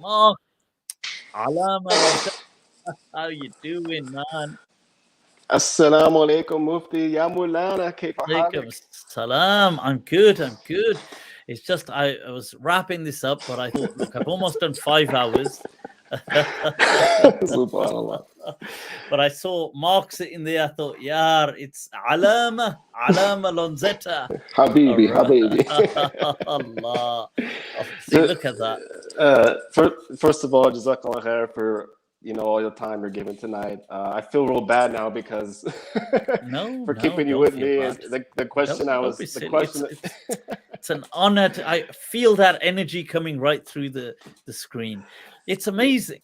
Mark, Alama Lonza, how you doing, man? Assalamu alaikum, Mufti. Ya Mulana, كيف Alaikum حالك? salam. I'm good. I'm good. It's just I was wrapping this up, but I thought, look, I've almost done 5 hours. Subhanallah. But I saw Mark sitting there. I thought, yeah, it's Alama Lonzetta. All Habibi, right. Habibi. Allah. Oh, see, Ju- look at that. First of all, Jazakallah khair for all your time you're giving tonight. I feel real bad now because No, for no, keeping you don't with feel me. bad. The question I Don't was be the silly. question. It's an honor to I feel that energy coming right through the screen. It's amazing.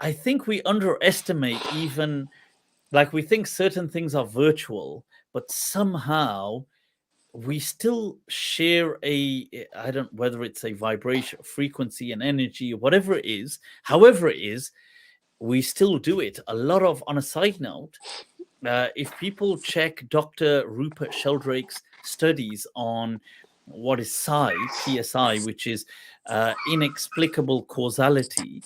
I think we underestimate even like we think certain things are virtual, but somehow we still share I don't whether it's a vibration, frequency, and energy, or whatever it is, however it is, we still do it. A lot of On a side note, if people check Dr. Rupert Sheldrake's studies on what is PSI, which is inexplicable causality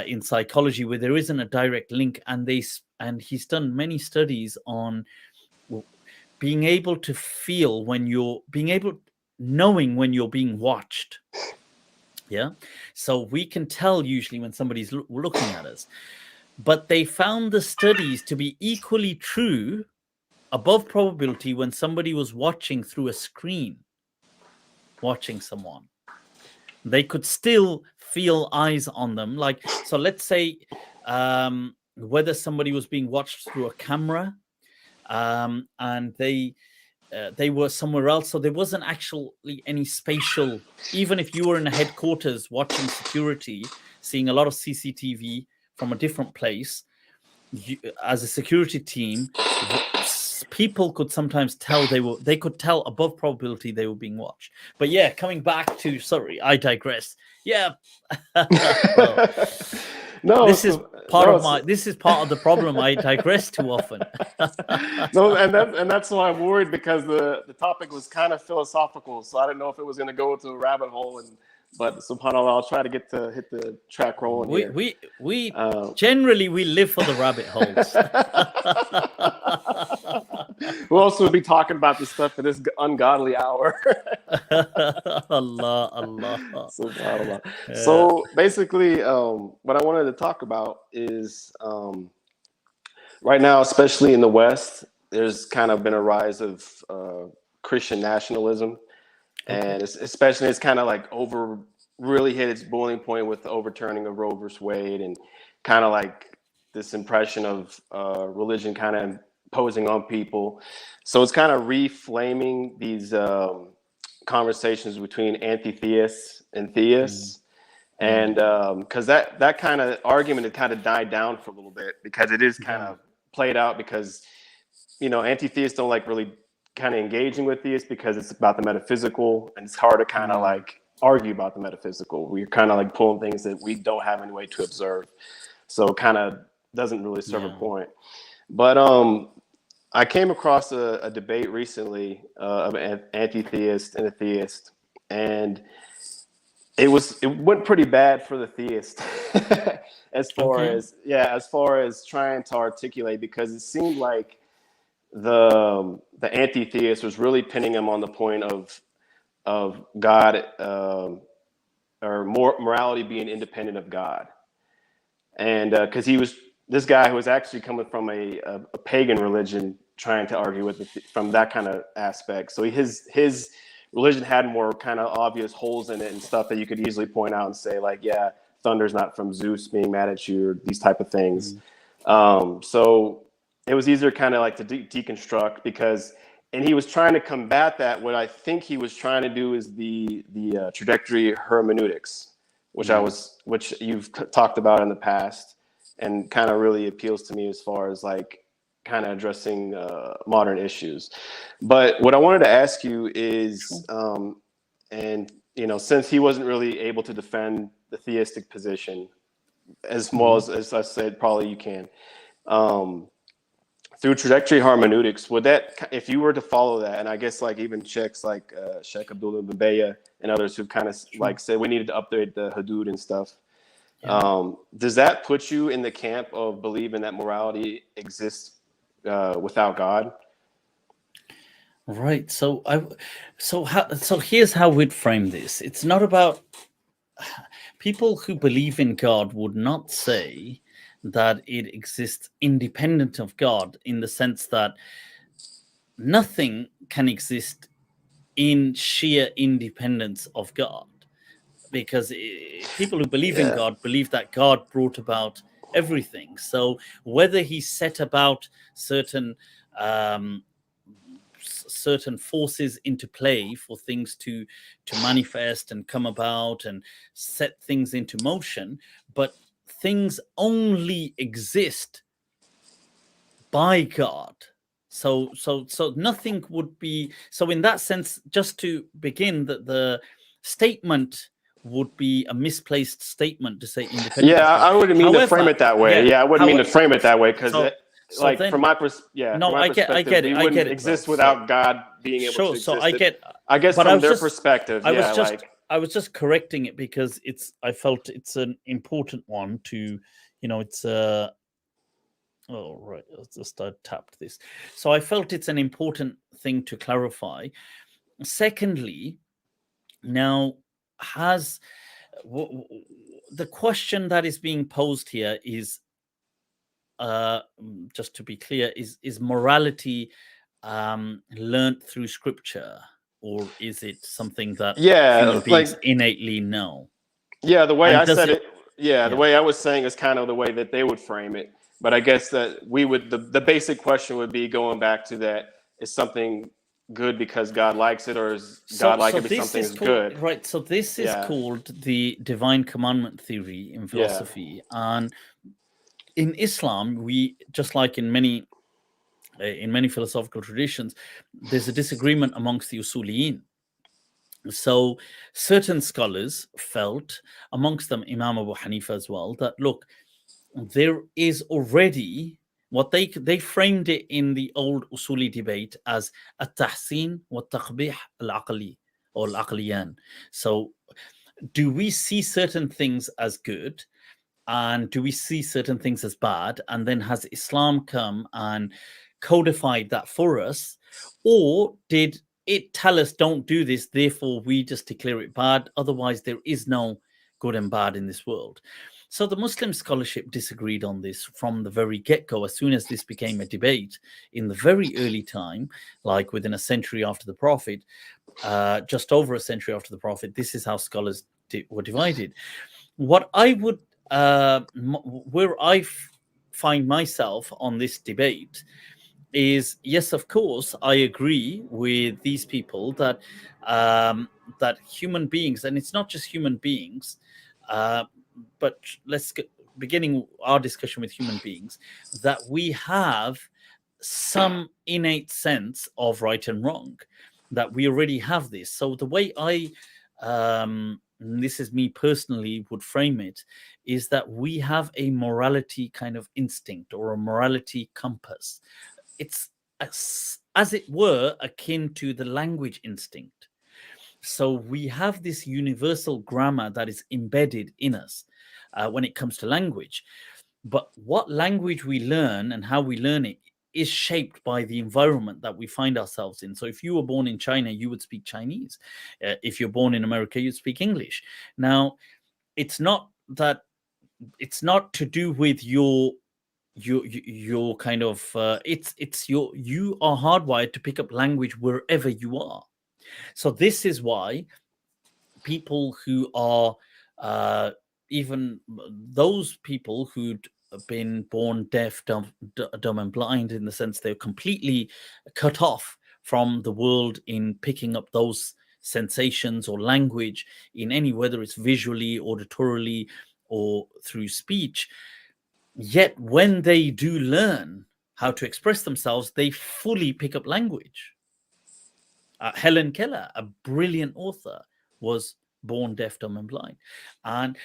in psychology, where there isn't a direct link, and he's done many studies on being able to feel when you're being able knowing when you're being watched. Yeah, so we can tell usually when somebody's looking at us, but they found the studies to be equally true above probability when somebody was watching through a screen, watching someone. They could still feel eyes on them. Like, so let's say whether somebody was being watched through a camera and they were somewhere else. So there wasn't actually any spatial, even if you were in a headquarters watching security, seeing a lot of CCTV from a different place, as a security team, people could sometimes tell they could tell above probability they were being watched. But yeah, coming back to, sorry, I digress. Yeah. Well, No, this is so, part no, of this is part of the problem. I digress too often. no, and that's why I'm worried because the topic was kind of philosophical, so I didn't know if it was going to go into a rabbit hole. But subhanallah, I'll try to hit the track rolling we here. we Uh, generally we live for the rabbit holes. we'll also be talking about this stuff at this ungodly hour. Allah, Allah. Subhanallah. Uh, So basically, what I wanted to talk about is right now, especially in the West, there's kind of been a rise of Christian nationalism, okay. and it's kind of like really hit its boiling point with the overturning of Roe versus Wade, and kind of like this impression of religion kind of imposing on people. So it's kind of reflaming these conversations between anti-theists and Mm, theists. And mm, because that kind of argument had kind of died down for a little bit because it is kind yeah. of played out because anti-theists don't like really kind of engaging with theists because it's about the metaphysical, and it's hard to kind of Mm, like argue about the metaphysical. We're kind of like pulling things that we don't have any way to observe, so it kind of doesn't really serve a yeah. point. But I came across a debate recently of an anti-theist and a theist, and it went pretty bad for the theist Okay. as far as trying to articulate, because it seemed like the anti-theist was really pinning him on the point of God, or morality being independent of God, and because he was this guy who was actually coming from a pagan religion, trying to argue from that kind of aspect. So his religion had more kind of obvious holes in it and stuff that you could easily point out and say, like, yeah, thunder's not from Zeus being mad at you, or these type of things. Mm, So it was easier kind of like to deconstruct, because and he was trying to combat that. What I think he was trying to do is the trajectory hermeneutics, mm, which you've talked about in the past, and kind of really appeals to me as far as like kind of addressing modern issues. But what I wanted to ask you sure. is, and since he wasn't really able to defend the theistic position as well Hmm. as I said, probably you can. Um, through trajectory hermeneutics, would that, if you were to follow that, and I guess like even Sheikhs like Sheikh Abdullah bin Baya and others who've kind of like said we needed to update the hudud and stuff, does that put you in the camp of believing that morality exists without God? Right. So here's how we'd frame this. It's not about people who believe in God would not say that it exists independent of God, in the sense that nothing can exist in sheer independence of God, because people who believe in God believe that God brought about everything. So whether he set about certain certain forces into play for things to manifest and come about and set things into motion, but things only exist by God. So nothing would be, so in that sense, just to begin, that the statement would be a misplaced statement to say independent Yeah, of God. I wouldn't mean to frame it that way. Yeah, I wouldn't mean to frame it that way, because like then, from my no, I perspective, get we it, wouldn't bro. exist So without God being able sure, to so exist. I get, I guess but from their perspective, I was just correcting it because I felt it's an important one to, it's oh, right. I tapped this. So I felt it's an important thing to clarify. Secondly, now, has the question that is being posed here is, just to be clear, is morality learnt through scripture, or is it something that human beings innately know? Yeah, the way And I does said it? it, the way I was saying is kind of the way that they would frame it. But I guess that we would, the basic question would be going back to that: is something good because God likes it, or is God like it because something is good? Right. So this is called the divine commandment theory in philosophy, and in Islam, we, just like in many philosophical traditions, there's a disagreement amongst the usuliyin. So certain scholars felt, amongst them Imam Abu Hanifa as well, that look, there is already what they framed it in the old usuli debate as at-tahsin wa taqbih al-aqli, or al-aqliyan. So do we see certain things as good, and do we see certain things as bad, and then has Islam come and codified that for us, or did it tell us don't do this, therefore we just declare it bad, otherwise there is no good and bad in this world? So the Muslim scholarship disagreed on this from the very get-go. As soon as this became a debate in the very early time, like within a century after the Prophet, just over a century after the Prophet, this is how scholars were divided. What I would, where I find myself on this debate is, yes, of course, I agree with these people that that human beings, and it's not just human beings, but let's get beginning our discussion with human beings, that we have some innate sense of right and wrong, that we already have this. So the way I this is me personally would frame it, is that we have a morality kind of instinct, or a morality compass. It's as it were akin to the language instinct. So we have this universal grammar that is embedded in us when it comes to language. But what language we learn and how we learn it is shaped by the environment that we find ourselves in. So if you were born in China, you would speak Chinese. If you're born in America, you'd speak English. Now, it's not to do with your kind of you are hardwired to pick up language wherever you are. So this is why people who are even those people who'd been born deaf, dumb and blind, in the sense they're completely cut off from the world in picking up those sensations or language in any, whether it's visually, auditorily, or through speech. Yet when they do learn how to express themselves, they fully pick up language. Helen Keller, a brilliant author, was born deaf, dumb, and blind. And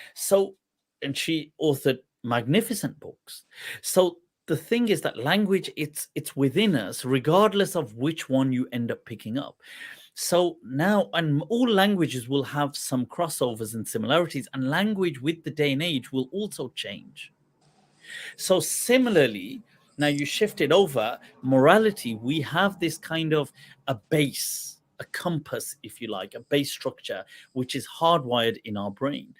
she authored magnificent books. So the thing is that language, it's within us, regardless of which one you end up picking up. So now, and all languages will have some crossovers and similarities, and language with the day and age will also change. So similarly, now you shift it over morality, we have this kind of a base, a compass, if you like, a base structure, which is hardwired in our brain.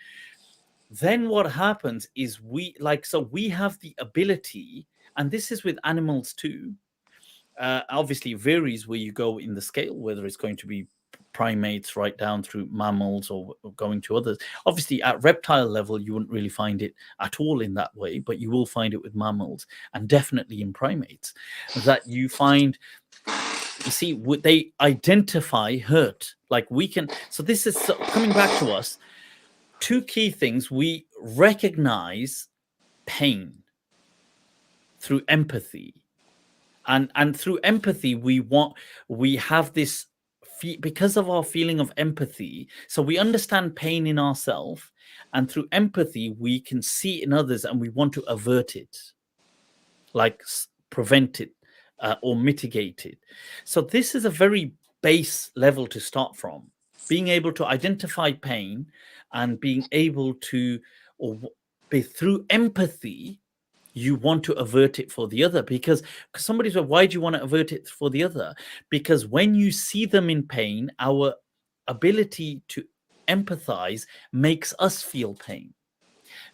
Then what happens is we have the ability, and this is with animals too. Obviously, it varies where you go in the scale, whether it's going to be primates right down through mammals or going to others. Obviously, at reptile level, you wouldn't really find it at all in that way, but you will find it with mammals and definitely in primates. That you find, you see, they identify hurt. Like we can, so this is coming back to us. Two key things: we recognize pain through empathy, and through empathy we have this because of our feeling of empathy, so we understand pain in ourselves, and through empathy we can see it in others and we want to avert it, like prevent it, or mitigate it. So this is a very base level to start from, being able to identify pain and being able to, or be through empathy, you want to avert it for the other, because somebody's like, why do you want to avert it for the other? Because when you see them in pain, our ability to empathize makes us feel pain.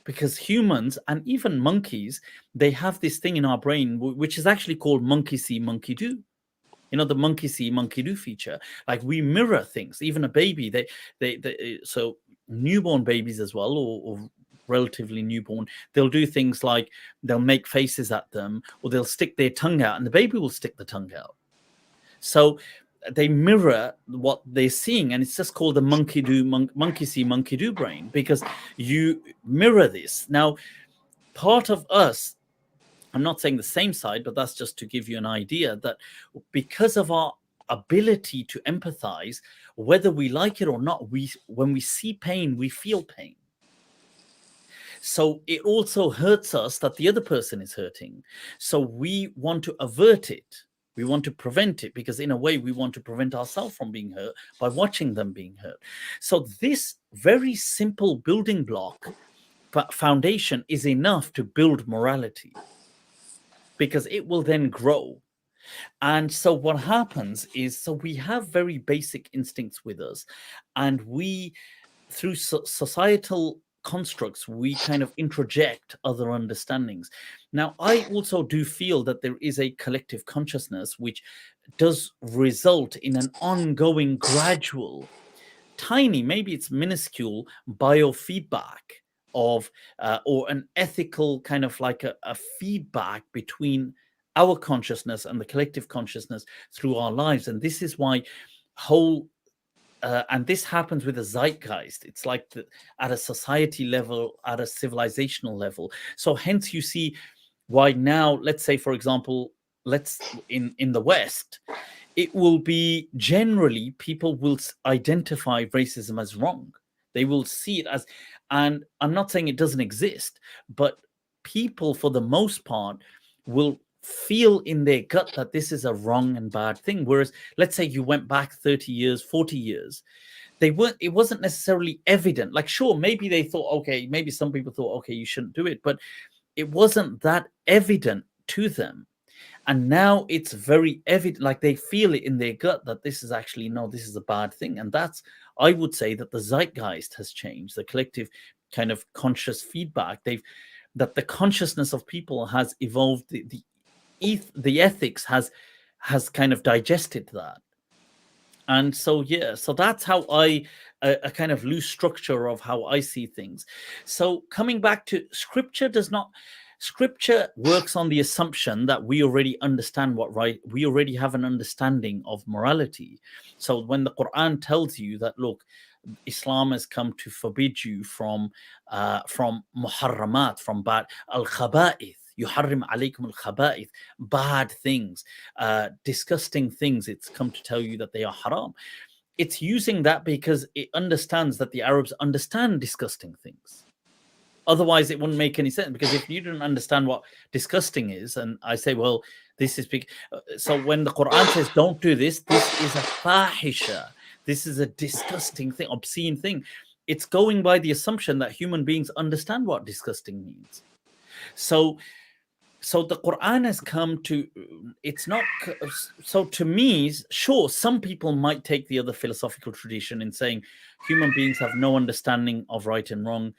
Because humans and even monkeys, they have this thing in our brain which is actually called monkey see, monkey do. You know, the monkey see, monkey do feature. Like we mirror things. Even a baby, they so newborn babies as well, or relatively newborn, they'll do things like they'll make faces at them, or they'll stick their tongue out, and the baby will stick the tongue out. So they mirror what they're seeing, and it's just called the monkey do, monkey see, monkey do brain, because you mirror this. Now, part of us, I'm not saying the same side, but that's just to give you an idea that because of our ability to empathize, whether we like it or not, when we see pain, we feel pain. So it also hurts us that the other person is hurting. So we want to avert it. We want to prevent it, because in a way we want to prevent ourselves from being hurt by watching them being hurt. So this very simple building block foundation is enough to build morality, because it will then grow. And so what happens is, so we have very basic instincts with us, and we, through societal constructs, we kind of introject other understandings. Now, I also do feel that there is a collective consciousness which does result in an ongoing, gradual, tiny, maybe it's minuscule biofeedback of, or an ethical kind of like a feedback between our consciousness and the collective consciousness through our lives. And this is why whole and this happens with a zeitgeist. It's like at a society level, at a civilizational level. So hence you see why now, let's say, for example, in the West, it will be generally people will identify racism as wrong. They will see it as, and I'm not saying it doesn't exist, but people for the most part will feel in their gut that this is a wrong and bad thing. Whereas let's say you went back 30 years, 40 years, it wasn't necessarily evident. Like, sure, maybe they thought, okay, maybe some people thought, okay, you shouldn't do it, but it wasn't that evident to them. And now it's very evident, like they feel it in their gut that this is actually, no, this is a bad thing. And that's, I would say that the zeitgeist has changed, the collective kind of conscious feedback. That the consciousness of people has evolved, the ethics has kind of digested that. And so, yeah, so that's how a kind of loose structure of how I see things. So coming back to scripture, scripture works on the assumption that we already understand we already have an understanding of morality. So when the Quran tells you that, look, Islam has come to forbid you from muharramat, from bad, al-khaba'ith, yuharrim alaykum al-khaba'ith, bad things, disgusting things. It's come to tell you that they are haram. It's using that because it understands that the Arabs understand disgusting things. Otherwise, it wouldn't make any sense, because if you don't understand what disgusting is, and I say, well, this is big. So when the Quran says, don't do this, this is a fahisha. This is a disgusting thing, obscene thing. It's going by the assumption that human beings understand what disgusting means. So the Quran has come to, it's not, so to me, sure, some people might take the other philosophical tradition in saying human beings have no understanding of right and wrong.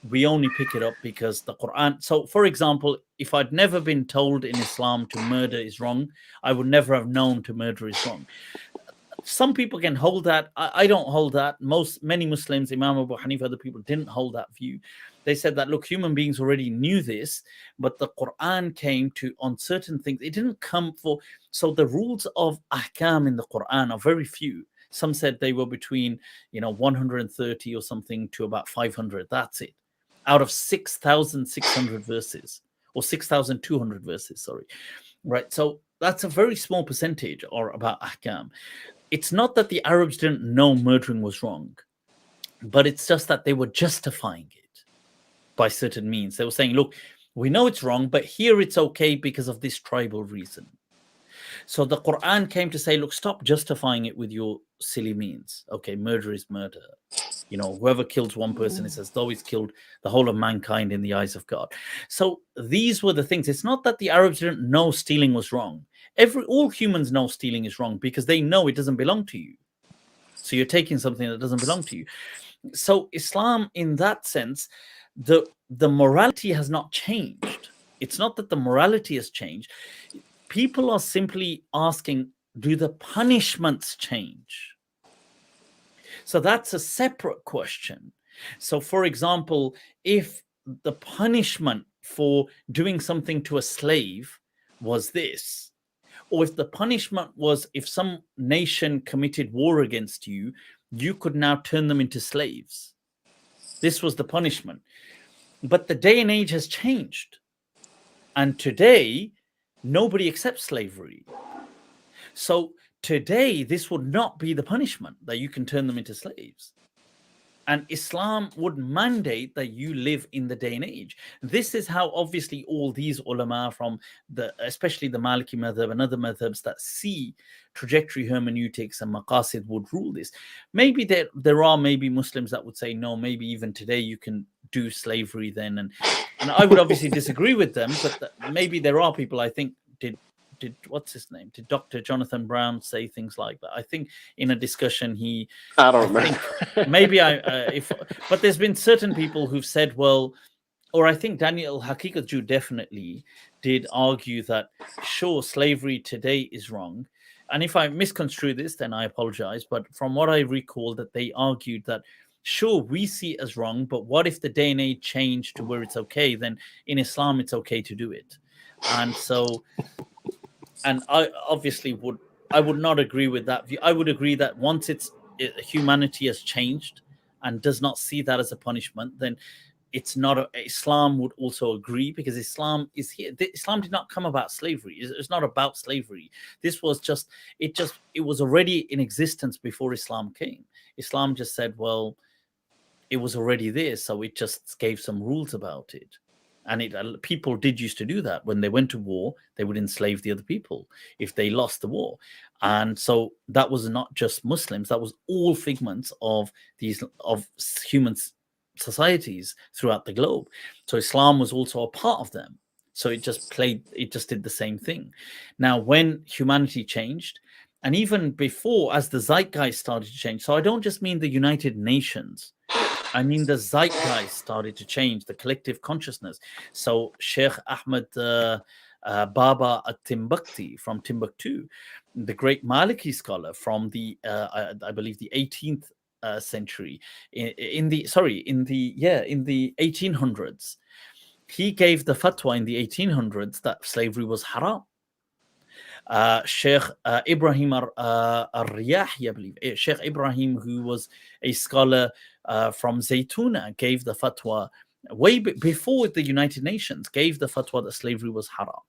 We only pick it up because the Quran. So, for example, if I'd never been told in Islam to murder is wrong, I would never have known to murder is wrong. Some people can hold that. I don't hold that. Many Muslims, Imam Abu Hanifa, other people didn't hold that view. They said that, look, human beings already knew this, but the Quran came to, on certain things, it didn't come for. So the rules of ahkam in the Quran are very few. Some said they were between 130 or something to about 500. That's it, out of 6,600 verses, or 6,200 verses, sorry. Right. So that's a very small percentage, or about ahkam. It's not that the Arabs didn't know murdering was wrong, but it's just that they were justifying it by certain means. They were saying, look, we know it's wrong, but here it's okay because of this tribal reason. So the Quran came to say, look, stop justifying it with your silly means. Okay, murder is murder. Whoever kills one person, it's as though he's killed the whole of mankind in the eyes of God. So these were the things. It's not that the Arabs didn't know stealing was wrong. All humans know stealing is wrong because they know it doesn't belong to you. So you're taking something that doesn't belong to you. So Islam, in that sense, the morality has not changed. It's not that the morality has changed. People are simply asking, do the punishments change? So that's a separate question. So, for example, if the punishment for doing something to a slave was this, or if the punishment was if some nation committed war against you, you could now turn them into slaves. This was the punishment. But the day and age has changed. And today, nobody accepts slavery. So today, this would not be the punishment that you can turn them into slaves. And Islam would mandate that you live in the day and age. This is how obviously all these ulama from especially the Maliki madhab and other madhabs that see trajectory hermeneutics and maqasid would rule this. Maybe there are maybe Muslims that would say, no, maybe even today you can do slavery then. And I would obviously disagree with them, but maybe there are people, I think, did what's his name? Did Dr. Jonathan Brown say things like that? I think in a discussion I don't remember. Maybe but there's been certain people who've said, well, or I think Daniel Haqiqat Jew definitely did argue that, sure, slavery today is wrong. And if I misconstrue this, then I apologize. But from what I recall, that they argued that, sure, we see it as wrong, but what if the day and age changed to where it's okay? Then in Islam, it's okay to do it. And so, and I obviously would not agree with that view. I would agree that once humanity has changed and does not see that as a punishment, then it's not. Islam would also agree, because Islam is here. Islam did not come about slavery. It's not about slavery. This was it was already in existence before Islam came. Islam just said, well, it was already there, so it just gave some rules about it. And people did used to do that. When they went to war, they would enslave the other people if they lost the war. And so that was not just Muslims. That was all figments of human societies throughout the globe. So Islam was also a part of them. So it just did the same thing. Now, when humanity changed, and even before, as the zeitgeist started to change, so I don't just mean the United Nations, I mean, the zeitgeist started to change, the collective consciousness. So Sheikh Ahmed Baba at Timbuktu from Timbuktu, the great Maliki scholar from the, I believe, the 18th century, in the 1800s, he gave the fatwa in the 1800s that slavery was haram. Sheikh Ibrahim al-Riyahi, I believe, Sheikh Ibrahim, who was a scholar from Zaytuna, gave the fatwa way before the United Nations, gave the fatwa that slavery was haram.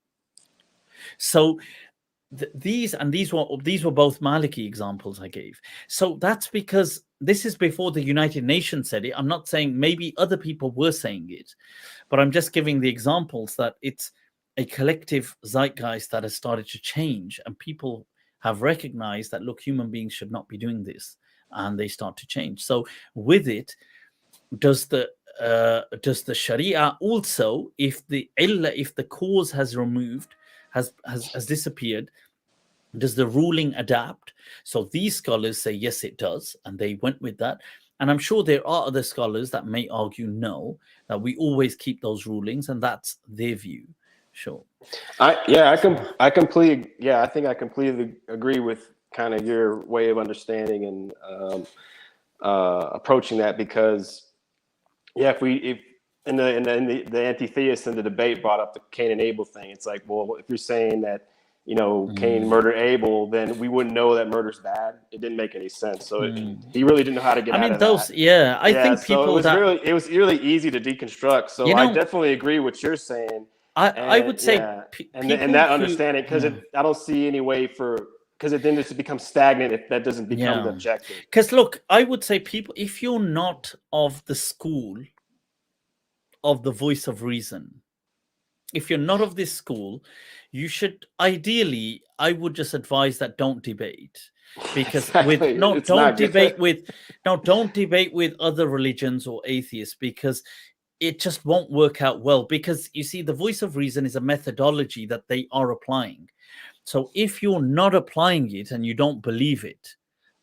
So these were both Maliki examples I gave. So that's because this is before the United Nations said it. I'm not saying, maybe other people were saying it, but I'm just giving the examples that it's a collective zeitgeist that has started to change, and people have recognized that, look, human beings should not be doing this, and they start to change. So with it, does the Sharia also, if the cause has removed, has disappeared, does the ruling adapt? So these scholars say yes, it does, and they went with that. And I'm sure there are other scholars that may argue no, that we always keep those rulings, and that's their view. Sure. I think I completely agree with kind of your way of understanding and approaching that, because if the anti-theists in the debate brought up the Cain and Abel thing, it's like, well, if you're saying that, you know, Cain murdered Abel, then we wouldn't know that murder's bad. It didn't make any sense. So he really didn't know how to get out of that. I think people it was really easy to deconstruct. So I definitely agree with what you're saying. I would say, and that understanding, because I don't see any way because it then just becomes stagnant if that doesn't become the objective. Because look, I would say, people, if you're not of the school of the voice of reason, if you're not of this school, you should ideally, I would just advise that don't debate, because don't debate with other religions or atheists, because it just won't work out well. Because you see, the voice of reason is a methodology that they are applying. So if you're not applying it and you don't believe it,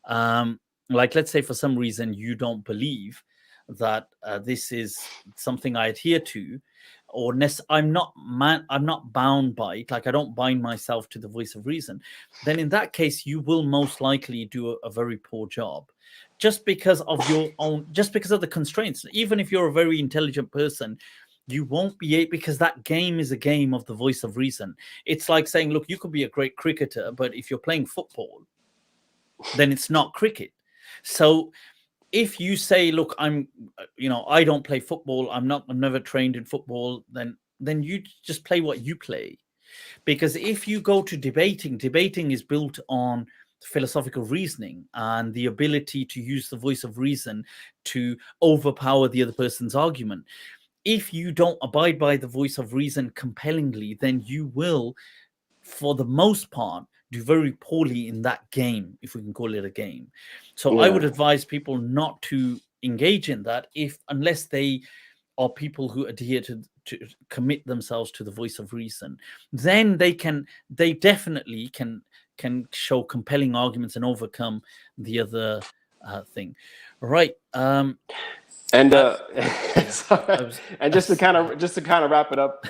like let's say for some reason you don't believe that this is something I adhere to, or I'm not bound by it, like I don't bind myself to the voice of reason, then in that case you will most likely do a very poor job, just because of your own, just because of the constraints. Even if you're a very intelligent person, you won't be able, because that game is a game of the voice of reason. It's like saying, look, you could be a great cricketer, but if you're playing football, then it's not cricket. So if you say, look, I don't play football, I'm never trained in football, then you just play what you play. Because if you go to debating is built on philosophical reasoning and the ability to use the voice of reason to overpower the other person's argument. If you don't abide by the voice of reason compellingly, then you will, for the most part, do very poorly in that game, if we can call it a game. So I would advise people not to engage in that, unless they are people who adhere to commit themselves to the voice of reason. Then they definitely can show compelling arguments and overcome the other thing. Right. And just to kind of wrap it up,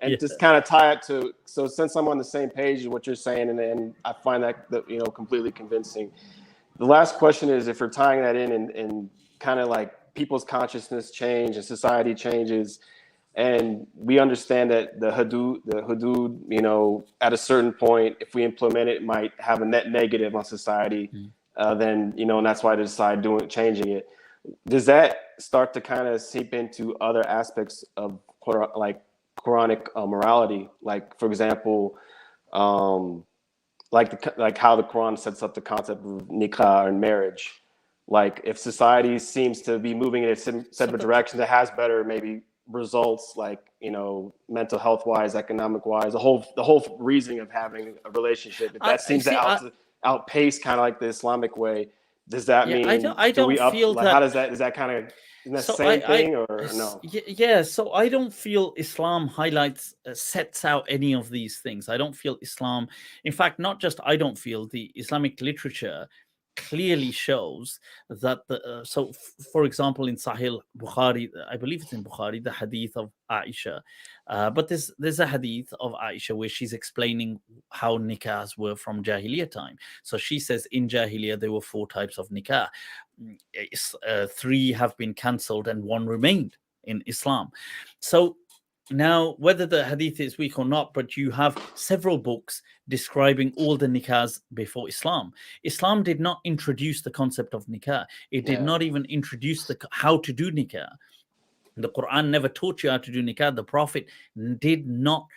and just kind of tie it to, so since I'm on the same page with what you're saying, and I find that completely convincing. The last question is, if we're tying that in and kind of like people's consciousness change and society changes, and we understand that the hudud, at a certain point, if we implement it, might have a net negative on society, then and that's why they decide changing it. Does that start to kind of seep into other aspects of like Quranic morality? Like, for example, like how the Quran sets up the concept of nikah and marriage. Like, if society seems to be moving in a separate direction that has better maybe results, like mental health wise, economic wise, the whole reasoning of having a relationship, if that seems to outpace kind of like the Islamic way. Does that mean I don't feel that? How does that kind of the same thing or no? Yeah, so I don't feel Islam sets out any of these things. I don't feel Islam. In fact, not just I don't feel, the Islamic literature clearly shows that for example, in Sahih Bukhari, I believe it's in Bukhari, the hadith of Aisha, but there's a hadith of Aisha where she's explaining how nikahs were from Jahiliyyah time. So she says in Jahiliyyah there were 4 types of nikah. 3 have been cancelled and 1 remained in Islam. So now, whether the hadith is weak or not, but you have several books describing all the nikahs before Islam. Islam did not introduce the concept of nikah. It did not even introduce how to do nikah. The Quran never taught you how to do nikah. The Prophet did not.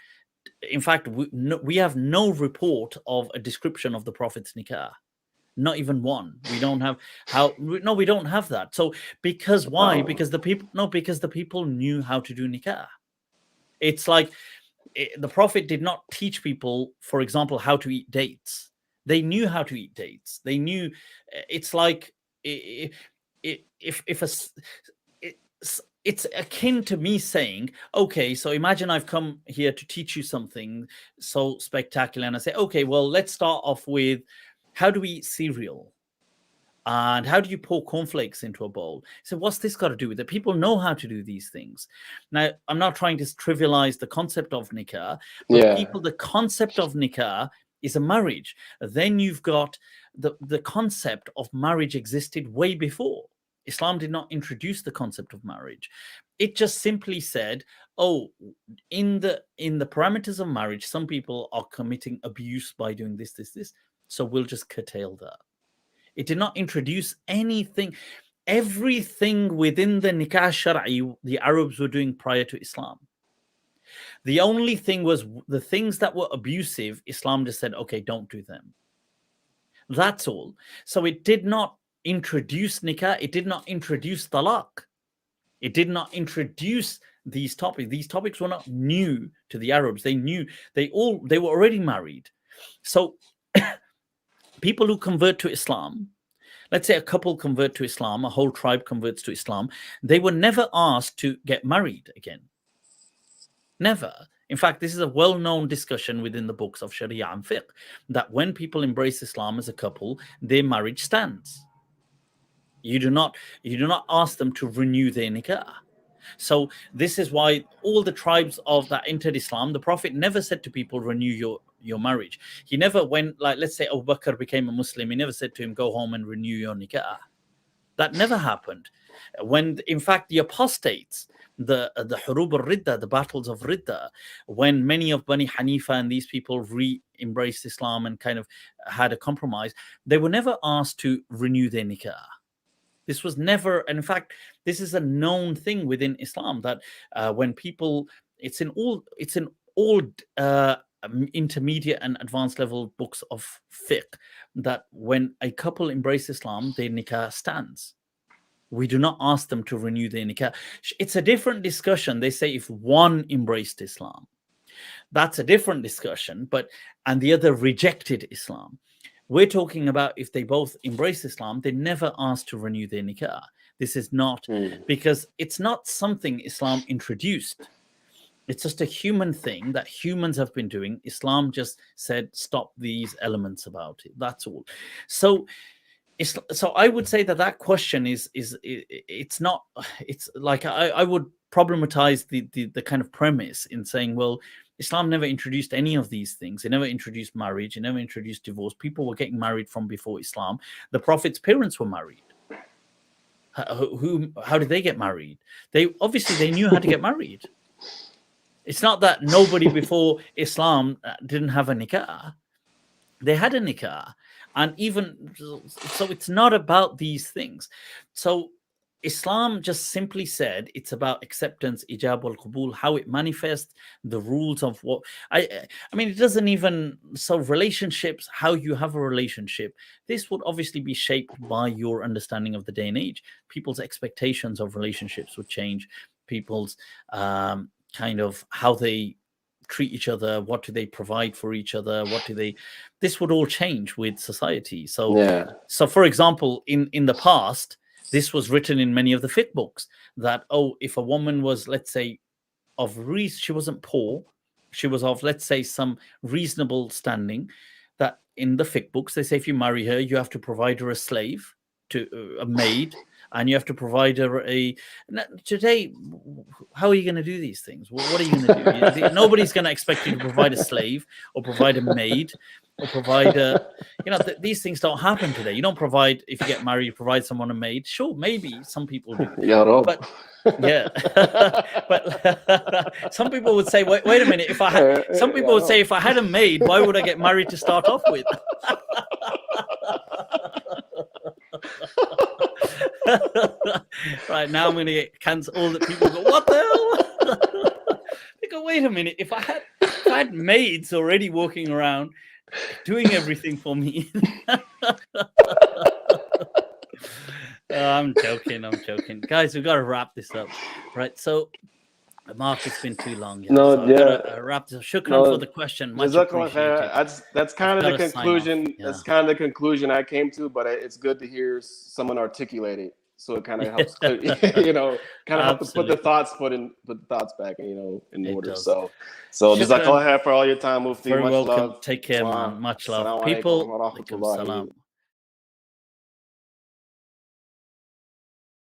In fact, we have no report of a description of the Prophet's nikah. Not even one. We don't have we don't have that. So because why? Because the people knew how to do nikah. It's like the Prophet did not teach people, for example, how to eat dates. They knew how to eat dates. They knew. It's like if it's akin to me saying, okay, so imagine I've come here to teach you something so spectacular, and I say, okay, well, let's start off with how do we eat cereal? And how do you pour cornflakes into a bowl? So what's this got to do with it? People know how to do these things. Now, I'm not trying to trivialize the concept of nikah, but the concept of nikah is a marriage. Then you've got the concept of marriage existed way before. Islam did not introduce the concept of marriage. It just simply said, oh, in the parameters of marriage, some people are committing abuse by doing this. So we'll just curtail that. It did not introduce anything. Everything within the nikah shar'i, the Arabs were doing prior to Islam. The only thing was the things that were abusive, Islam just said, okay, don't do them. That's all. So it did not introduce nikah. It did not introduce talaq. It did not introduce these topics. These topics were not new to the Arabs. They knew, they were already married. So people who convert to Islam, let's say a couple convert to Islam, a whole tribe converts to Islam, they were never asked to get married again. Never. In fact, this is a well-known discussion within the books of Sharia and Fiqh, that when people embrace Islam as a couple, their marriage stands. You do not ask them to renew their nikah. So this is why all the tribes of that entered Islam, the Prophet never said to people, renew your marriage. He never went, like, let's say Abu Bakr became a Muslim, he never said to him, go home and renew your nikah. That never happened. When, in fact, the apostates, the Hurub al-Ridda, the battles of Ridda, when many of Bani Hanifa and these people embraced Islam and kind of had a compromise, they were never asked to renew their nikah. This was never, and in fact, this is a known thing within Islam that when people, it's in all intermediate and advanced level books of fiqh, that when a couple embrace Islam, their nikah stands. We do not ask them to renew their nikah. It's a different discussion. They say if one embraced Islam, that's a different discussion, and the other rejected Islam. We're talking about if they both embrace Islam, they never asked to renew their nikah. This is not, because it's not something Islam introduced. It's just a human thing that humans have been doing. Islam just said, stop these elements about it. That's all. So I would say that question it's not, it's like, I would problematize the kind of premise in saying, well, Islam never introduced any of these things. It never introduced marriage. It never introduced divorce. People were getting married from before Islam. The Prophet's parents were married. How did they get married? They knew how to get married. It's not that nobody before Islam didn't have a nikah. They had a nikah. And even so, it's not about these things. So Islam just simply said it's about acceptance, ijab al-qabul, how it manifests, the rules of what I mean, it doesn't even, so relationships, how you have a relationship, this would obviously be shaped by your understanding of the day and age. People's expectations of relationships would change. People's kind of how they treat each other, what do they provide for each other, this would all change with society. So for example, in the past, this was written in many of the fiqh books that, if a woman was, let's say, she wasn't poor, she was of, let's say, some reasonable standing, that in the fiqh books, they say if you marry her, you have to provide her a slave, a maid, and you have to provide her today, how are you going to do these things? What are you going to do? Nobody's going to expect you to provide a slave or provide a maid or provide these things don't happen today. You don't provide, if you get married, you provide someone a maid. Sure, maybe some people do. But yeah, but some people would say, wait a minute, if I had a maid, why would I get married to start off with? Right, now I'm going to get cancelled. All the people go, what the hell? They go, wait a minute, if I had maids already walking around, doing everything for me. I'm joking, guys. We got to wrap this up, right? So, Mark, it's been too long, yeah. No, So I've got yeah. to wrap this up. Shukran No, for the question, much Jazakallah appreciated. khair. That's kind of the gotta sign off, conclusion. yeah. That's kind of the conclusion I came to. But it's good to hear someone articulate it, so it kind of helps, you know, kind of help to put the thoughts back, you know, in It order. does. So Shukran. Jazakallah khair for all your time, Mufti. Very Much welcome. love. Take care, man. Much love. Assalamu alaikum People, wa rahmatullahi salam.